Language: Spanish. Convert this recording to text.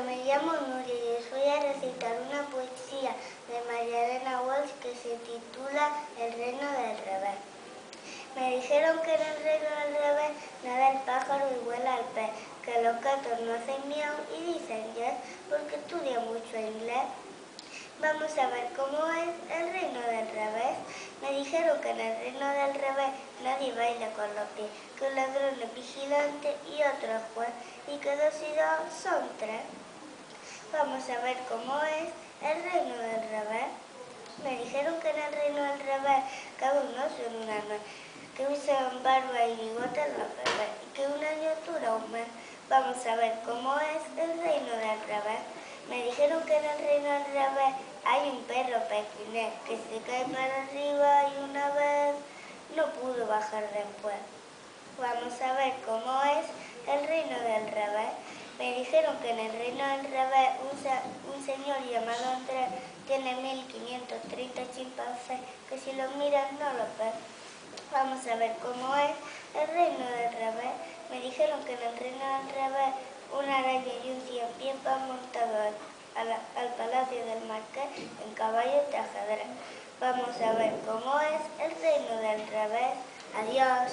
me llamo Nuria y os voy a recitar una poesía de María Elena Walsh que se titula El reino del revés. Me dijeron que en el reino del revés nada el pájaro y vuela el pez, que los gatos no hacen miau y dicen yes porque estudian mucho inglés. Vamos a ver cómo es el reino del revés. Me dijeron que en el reino del revés nadie baila con los pies, que un ladrón es vigilante y otro es juez, y que 2 y 2 son 3. Vamos a ver cómo es el reino del revés. Me dijeron que en el reino del revés cabe un oso en una nuez, que usan barba y bigotes los bebés, y que un año dura un mes. Vamos a ver cómo es el reino del revés. Me dijeron que en el reino del revés hay un perro pequinés que se cae para arriba y una vez no pudo bajar después. Vamos a ver cómo es el reino del revés. Me dijeron que en el reino del revés un señor llamado Andrés tiene 1530 chimpancés que si los miras no los ves. Vamos a ver cómo es el reino del revés. Me dijeron que en el reino del revés una araña y un 100 pies van montados al palacio del marqués en caballos de ajedrez. Vamos a ver cómo es el reino del revés. Adiós.